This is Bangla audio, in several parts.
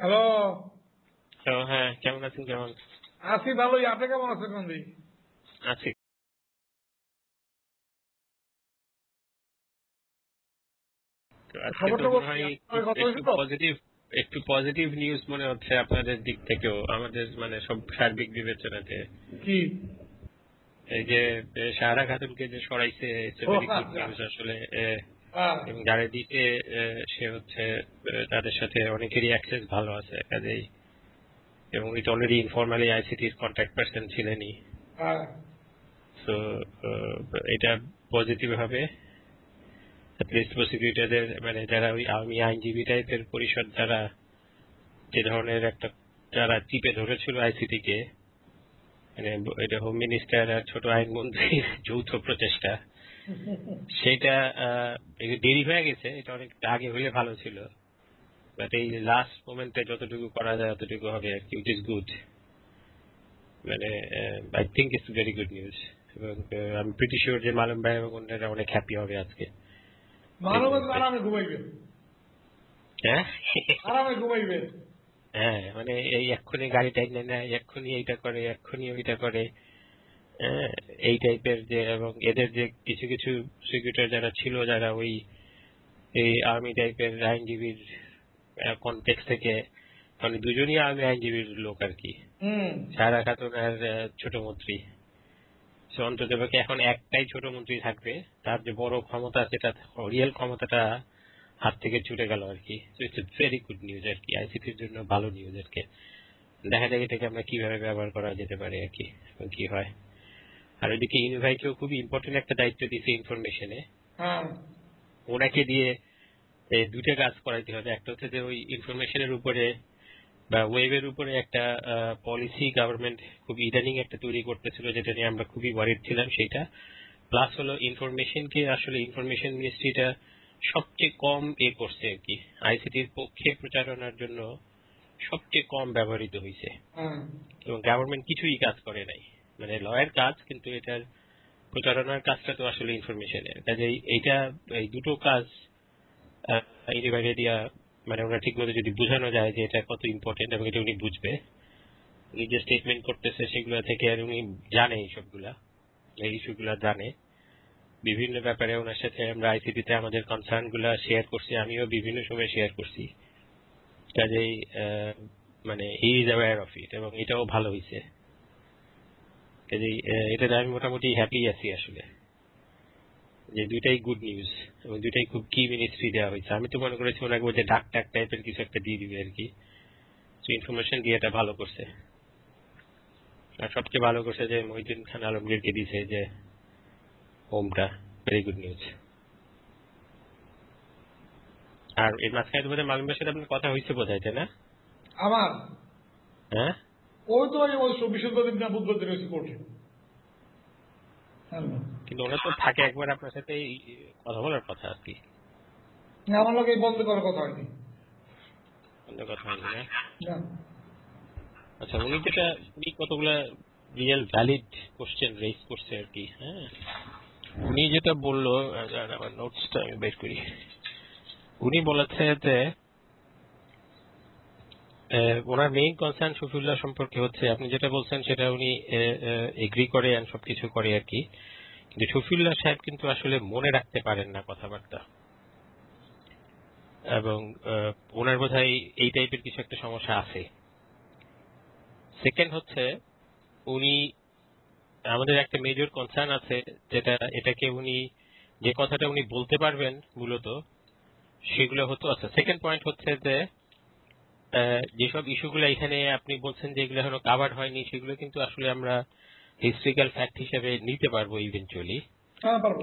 হ্যালো। হ্যাঁ, কেমন আছেন? কেমন আছি ভালোই, আপনি কেমন আছেন? বন্ধু আছি। আজকে খবর তো টবর মনে হয় কথা একটু হয়েছিল। পজিটিভ নিউজ মনে হচ্ছে আপনাদের দিক থেকেও, আমাদের মানে সব সার্বিক বিবেচনাতে। কি? এই যে সাহারা খাতুনকে যে সরাইছে, ইটস ভেরি গুড আচ্ছা। নিউজ আসলে। হ্যাঁ। এবং যারা দিতে সে হচ্ছে তাদের সাথে অনেকেরই অ্যাক্সেস ভালো আছে কাজেই, এবং উনি তো অলরেডি ইনফরমালি আইসিটির কন্ট্যাক্ট পার্সন ছিলেনই। হ্যাঁ। তো এটা পজিটিভ হবে। পুলিশ প্রসিকিউটরদের মানে যারা ওই আর্মি আইনজীবী টাইপের পরিষদ যারা যে ধরনের একটা যারা চিপে ধরেছিল আইসিটি কে, মানে এটা হোম মিনিস্টার আর ছোট আইনমন্ত্রীর যৌথ প্রচেষ্টা, সেটা একটু দেরি হয়ে গেছে। এটা অনেক আগে হলে ভালো ছিল, বাট এই লাস্ট মোমেন্টে যতটুকু করা যায় ততটুকু হবে আর কি, উইচ ইজ গুড। মানে I think it's very good news. এবং আমি প্রিটি শিওর যে মালুম ভাই এবং অন্যরা অনেক হ্যাপি হবে আজকে এই মানব মুহূর্তে। আরামে ঘুমাইবে। হ্যাঁ আরামে ঘুমাইবে। হ্যাঁ, মানে এই এক্ষুনি গাড়ি টাইনে নেয়, এক্ষুনি এইটা করে, এক্ষুনি ওইটা করে। হ্যাঁ, এই টাইপের যে, এবং এদের যে কিছু কিছু সিকিউরিটি যারা ছিল, যারা ওই এই আর্মি টাইপের আইনজীবীর কনটেক্সট থেকে, মানে দুজনই আর্মি আইনজীবীর লোক আর কি, সারা খাতুন আর ছোট মন্ত্রী। অন্তত এখন একটাই ছোট মন্ত্রী থাকবে, তার যে বড় ক্ষমতা সেটা, রিয়েল ক্ষমতাটা হাত থেকে ছুটে গেল আর কি। ইটস ভেরি গুড নিউজ আর কি, আইসিটির জন্য ভালো নিউজ আর কি। দেখা যায় এটাকে আমরা কিভাবে ব্যবহার করা যেতে পারে আর কি, এবং কি হয়। আর ওইদিকে ইউনিভাইকেও খুবই ইম্পর্টেন্ট একটা দায়িত্ব দিয়েছে ইনফরমেশনে। ওনাকে দিয়ে দুইটা কাজ করাইতে হবে। একটা হচ্ছে যে ওই ইনফরমেশনের উপরে বা ওয়েবের উপরে একটা পলিসি গভর্নমেন্ট খুব ইদানিং একটা তৈরি করতেছিল, যেটা নিয়ে আমরা খুবই ওয়ারিড ছিলাম। সেটা প্লাস হলো ইনফরমেশনকে আসলে ইনফরমেশন মিনিস্ট্রিটা সবচেয়ে কম করছে আর কি, আইসিটির পক্ষে প্রচারণার জন্য সবচেয়ে কম ব্যবহৃত হয়েছে। এবং গভর্নমেন্ট কিছুই কাজ করে নাই, মানে লয়ের কাজ, কিন্তু এটার প্রচারণার কাজটা তো আসলে ইনফরমেশনের কাজে। এইটা এই দুটো কাজ এই বাইরে দিয়া, মানে ওনার ঠিক মতো যদি বোঝানো যায় যে এটা কত ইম্পর্টেন্ট, এবং এটা উনি বুঝবে। উনি যে স্টেটমেন্ট করতেছে সেগুলো থেকে, আর উনি জানে এইসবগুলা, এই ইস্যুগুলা জানে। বিভিন্ন ব্যাপারে ওনার সাথে আমরা আইসিটিতে আমাদের কনসার্ন গুলা শেয়ার করছি, আমিও বিভিন্ন সময় শেয়ার করছি। কাজেই মানে he is aware of it, এবং এটাও ভালো হয়েছে। কাজেই এটাতে আমি মোটামুটি হ্যাপি আছি আসলে, যে দুইটাই গুড নিউজ, এবং দুইটাই খুব কি মিনিস্ট্রি দেওয়া হয়েছে। আমি তো মনে করেছি ওনাকে বলছে ডাক টাক টাইপের কিছু একটা দিয়ে দিবে আর কি। ইনফরমেশন দিয়ে এটা ভালো করছে। আর সবচেয়ে ভালো করছে যে মহিউদ্দিন খান আলমগীরকে দিয়েছে যে হোমটা, ভেরি গুড নিউজ। আর এর মাঝখানে বোধহয় মালুম ভাইয়ের সাথে আপনার কথা হয়েছে বোধহয়, তাই না? আমার হ্যাঁ, ওই তো ওই 24 দিন না বুধবার দিন হয়েছে কোর্টে। কিন্তু ওরা তো থাকে একবার আপনার সাথে কথা বলার কথা আর কি। আমার লোক এই বন্ধ করার কথা হয়নি। অন্য কথা হয়নি না? না। আচ্ছা, উনি কতগুলা রিয়েল ভ্যালিড কোশ্চেন রেজ করছে আর কি। হ্যাঁ, উনি যেটা বললো, আমার নোটসটা আমি বের করি। উনি বলেছে যে ওনার মেইন কনসার্ন শফিউল্লাহ সম্পর্কে হচ্ছে, আপনি যেটা বলছেন সেটা উনি এগ্রি করে আর সবকিছু করে আর কি, কিন্তু শফিউল্লাহ সাহেব কিন্তু আসলে মনে রাখতে পারেন না কথাবার্তা, এবং ওনার বোধহয় এই টাইপের কিছু একটা সমস্যা আছে। সেকেন্ড হচ্ছে, উনি আমাদের একটা মেজর কনসার্ন আছে, যেটা এটাকে উনি যে কথাটা উনি বলতে পারবেন মূলত সেগুলো হতো। আচ্ছা, সেকেন্ড পয়েন্ট হচ্ছে যে যেসব ইস্যুগুলো এখানে আপনি বলছেন যে এগুলো এখনো কাভার হয়নি, সেগুলো কিন্তু আসলে আমরা হিস্ট্রিক্যাল ফ্যাক্ট হিসেবে নিতে পারবো ইভেন্চুয়ালি।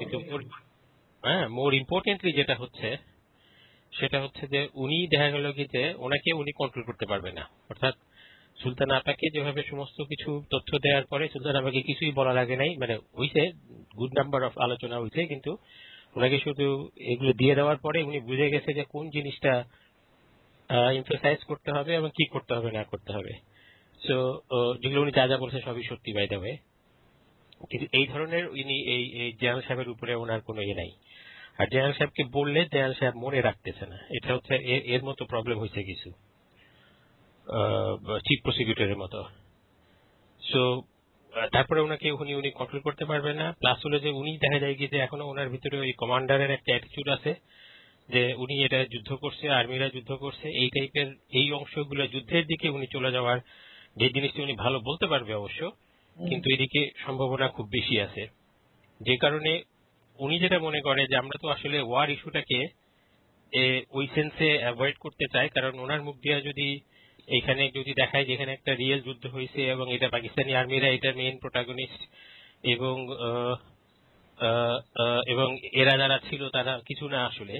কিন্তু মোর ইম্পর্টেন্টলি যেটা হচ্ছে সেটা হচ্ছে যে উনি দেখা গেল কি যে ওনাকে উনি কন্ট্রোল করতে পারবে না। অর্থাৎ সুলতান আপাকে যেভাবে সমস্ত কিছু তথ্য দেওয়ার পরে সুলতান আপাকে কিছুই বলা লাগে নাই, মানে হইছে গুড নাম্বার অফ আলোচনা হইছে, কিন্তু ওনাকে শুধু এগুলো দিয়ে দেওয়ার পরে উনি বুঝে গেছে যে কোন জিনিসটা এমফাসাইজ করতে হবে এবং কি করতে হবে না করতে হবে। সো যেগুলো উনি যা যা বলছে সবই সত্যি বাই দ্য ওয়ে। কিন্তু এই ধরনের উনি এই জেনারেল সাহেবের উপরে ওনার কোনো ইয়ে নাই। আর জেনারেল সাহেবকে বললে জেনারেল সাহেব মনে রাখতেছে না, এটা হচ্ছে এর মতো প্রবলেম হয়েছে কিছু। চিফ প্রসিকিউটরের মতো। সো তারপরে উনি কন্ট্রোল করতে পারবেন না। প্লাস হলো যে উনি দেখা যায় কি যে এখনো ওনার ভিতরে ওই কমান্ডারের একটা অ্যাটিটিউড আছে যে উনি এটা যুদ্ধ করছে, আর্মিরা যুদ্ধ করছে, এই টাইপের এই অংশগুলো যুদ্ধের দিকে উনি চলে যাওয়ার যে জিনিসটি উনি ভালো বলতে পারবে অবশ্য, কিন্তু এদিকে সম্ভাবনা খুব বেশি আছে। যে কারণে উনি যেটা মনে করে যে আমরা তো আসলে ওয়ার ইস্যুটাকে ওই সেন্সে অ্যাভয়েড করতে চাই, কারণ ওনার মুখ দিয়ে যদি এখানে যদি দেখায় যে এখানে একটা রিয়েল যুদ্ধ হয়েছে এবং এটা পাকিস্তানি আর্মিরা এটা মেইন প্রোটাগনিস্ট এবং এবং এরা যারা ছিল তারা কিছু না আসলে,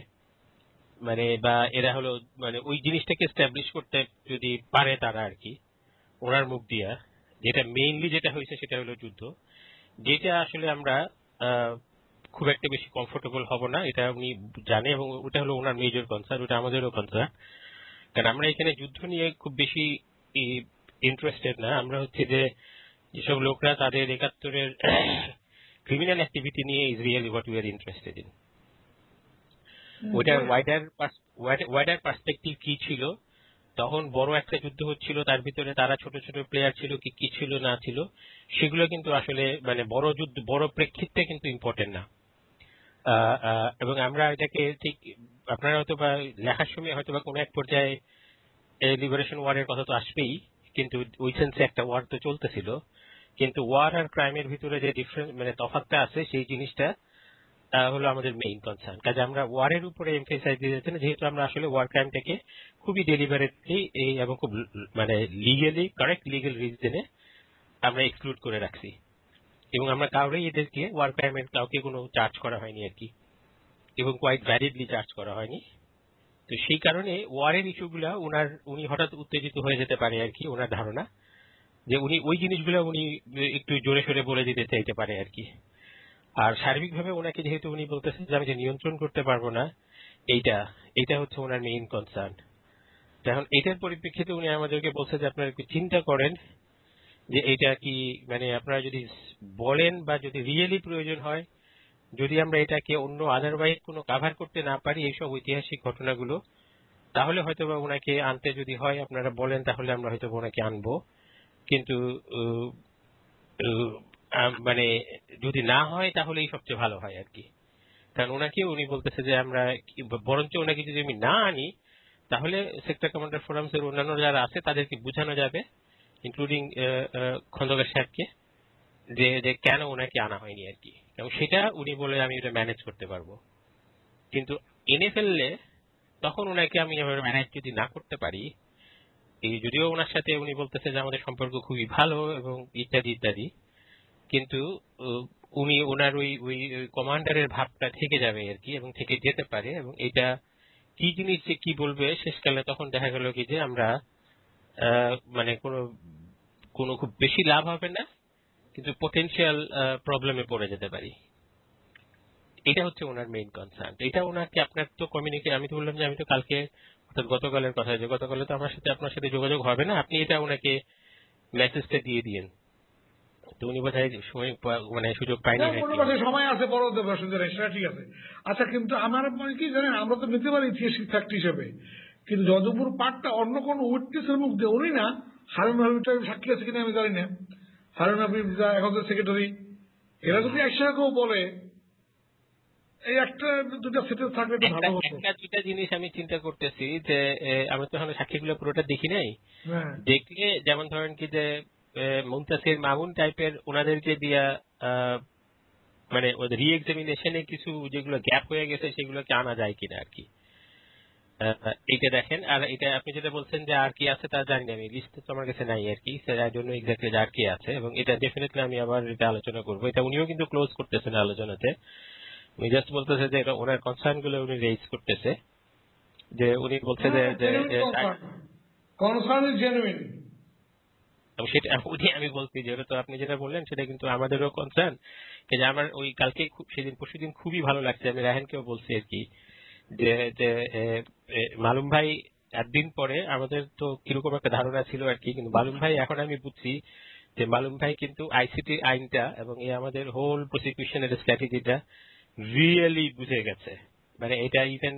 মানে বা এরা হলো মানে ওই জিনিসটাকে এস্টাবলিশ করতে যদি পারে তারা আর কি ওনার মুখ দিয়া, যেটা মেইনলি যেটা হয়েছে সেটা হলো যুদ্ধ, যেটা আসলে আমরা খুব একটা বেশি কমফোর্টেবল হব না, এটা উনি জানে এবং ওটা হলো ওনার মেজর কনসার্ন, ওটা আমাদেরও কনসার্ন। কারণ আমরা এখানে যুদ্ধ নিয়ে খুব বেশি ইন্টারেস্টেড না, আমরা হচ্ছে যে যেসব লোকরা তাদের ৭১-এর ক্রিমিনাল অ্যাক্টিভিটি নিয়ে is really what we are interested in. ওটার ওয়াইডার পার্সপেক্টিভ কি ছিল, তখন বড় একটা যুদ্ধ হচ্ছিল, তার ভিতরে তারা ছোট ছোট প্লেয়ার ছিল কি ছিল না ছিল, সেগুলো কিন্তু আসলে মানে বড় যুদ্ধ বড় প্রেক্ষিতে কিন্তু ইম্পর্টেন্ট না। এবং আমরা এটাকে ঠিক আপনারা হয়তো বা লেখার সময় হয়তো বা কোনো এক পর্যায়ে লিবারেশন ওয়ারের কথা তো আসবেই, কিন্তু ওই সেন্সে একটা ওয়ার তো চলতেছিল, কিন্তু ওয়ার আর ক্রাইমের ভিতরে যে ডিফারেন্স মানে তফাৎটা আছে সেই জিনিসটা হলো আমাদের মেইন কনসার্ন। কাজে আমরা ওয়ারের উপরে এমফেসাইজ দিয়ে যাচ্ছি না, যেহেতু আমরা আসলে ওয়ার ক্রাইমটাকে খুবই ডেলিভারেটলি এবং খুব মানে লিগেলি কারেক্ট লিগেল রিজনে আমরা এক্সক্লুড করে রাখছি, এবং আমরা কাউরেই এদেরকে ওয়ার ক্রাইমের কাউকে কোনো চার্জ করা হয়নি আর কি, এবং কোয়াইট ভ্যালিডলি চার্জ করা হয়নি। তো সেই কারণে ওয়ারের ইস্যুগুলা উনি হঠাৎ উত্তেজিত হয়ে যেতে পারে আর কি, ওনার ধারণা যে উনি ওই জিনিসগুলো উনি একটু জোরে সোরে বলে দিতে চাইতে পারে আর কি। আর সার্বিকভাবে ওনাকে যেহেতু উনি বলতেছেন যে আমি যে নিয়ন্ত্রণ করতে পারবো না, এইটা হচ্ছে ওনার মেইন কনসার্ন। এখন এটার পরিপ্রেক্ষিতে উনি আমাদেরকে বলছে যে আপনারা একটু চিন্তা করেন যে এটা কি মানে আপনারা যদি বলেন বা যদি রিয়েলি প্রয়োজন হয়, যদি আমরা এটাকে অন্য আদারওয়াইজ কোনো কাভার করতে না পারি এইসব ঐতিহাসিক ঘটনাগুলো, তাহলে হয়তো বা ওনাকে আনতে যদি হয় আপনারা বলেন, তাহলে আমরা হয়তো ওনাকে আনবো। কিন্তু মানে যদি না হয় তাহলেই সবচেয়ে ভালো হয় আর কি। কারণ উনি বলতেছে যে আমরা বরঞ্চ ওনাকে যদি আমি না আনি তাহলে সেক্টর কমান্ডার ফোরামস এর অন্যান্য যারা আছে তাদেরকে বোঝানো যাবে, ইনক্লুডিং খন্দকার সাহেবকে, যে কেন ওনাকে আনা হয়নি আর কি, এবং সেটা উনি বলে আমি এটা ম্যানেজ করতে পারবো। কিন্তু এনে ফেললে তখন ওনাকে আমি ম্যানেজ যদি না করতে পারি, এই যদিও ওনার সাথে উনি বলতেছে যে আমাদের সম্পর্ক খুবই ভালো এবং ইত্যাদি ইত্যাদি, কিন্তু উনি ওনার ওই কমান্ডারের ভাবটা থেকে যাবে আর কি, এবং থেকে যেতে পারে, এবং এটা কি জিনিস যে কি বলবে শেষকালে তখন দেখা গেল কি যে আমরা মানে কোনো খুব বেশি লাভ হবে না, কিন্তু পটেনশিয়াল প্রবলেমে পড়ে যেতে পারি। এটা হচ্ছে ওনার মেইন কনসার্ন। এটা ওনাকে আপনার তো কমিউনিকেট, আমি তো বললাম যে আমি তো কালকে অর্থাৎ গতকালের কথা, যে গতকালে তো আপনার সাথে যোগাযোগ হবে না, আপনি এটা ওনাকে মেসেজটা দিয়ে দিয়েন। তো উনি বোধহয় সময় মানে সুযোগ পাইনি নাকি। সময় আছে, বড় দেবে, সেটা ঠিক আছে। আচ্ছা, কিন্তু আমার কি জানেন, আমরা তো নিতে পারি ঐতিহাসিক ফ্যাক্ট হিসেবে, কিন্তু যদুপুর পাঠটা অন্য কোন উইটনেসের মুখ দিয়ে, উনি না হারুন হাবিবটা সাক্ষী আছে কিনা আমি জানি না, হারুন হাবিব যা এখন সেক্রেটারি, এরা যদি একসাথে কেউ বলে এই একটা দুটা সেটেল থাকলে একটু ভালো হতো। একটা দুইটা জিনিস আমি চিন্তা করতেছি যে আমি তো এখন সাক্ষীগুলো পুরোটা দেখি নাই, দেখলে যেমন ধরেন কি যে মুনতাসির মামুন টাইপের ওনাদেরকে দিয়া মানে ওদের রি এক্সামিনেশনে কিছু যেগুলো গ্যাপ হয়ে গেছে সেগুলোকে আনা যায় কিনা আর কি, এইটা দেখেন। আর এটা আপনি যেটা বলছেন যে আর কি আছে তা জানি না, আমি লিস্ট তো আমার কাছে নাই আর কি, আই ডোন্ট নো এক্স্যাক্টলি আর কি আছে, এবং এটা ডেফিনেটলি আমি আবার এটা আলোচনা করবো। এটা উনিও কিন্তু ক্লোজ করতেছেন আলোচনাতে, উনি জাস্ট বলতেছে যে এটা ওনার কনসার্ন গুলো উনি রেজ করতেছে, যে উনি বলছে যে সেটা আমি বলছি যে তো আপনি যেটা বললেন সেটা কিন্তু আমাদেরও কনসার্ন, যে আমার ওই কালকে সেদিন পরশুদিন খুবই ভালো লাগছে, আমি রায়হানকেও বলছি আর কি, যে মালুম ভাই একদিন পরে আমাদের তো কিরকম একটা ধারণা ছিল আর কি, কিন্তু মালুম ভাই এখন আমি বুঝছি যে মালুম ভাই কিন্তু আইসিটি আইনটা এবং এই আমাদের হোল প্রসিকিউশনের স্ট্র্যাটেজিটা রিয়েলি বুঝে গেছে। মানে এটা ইভেন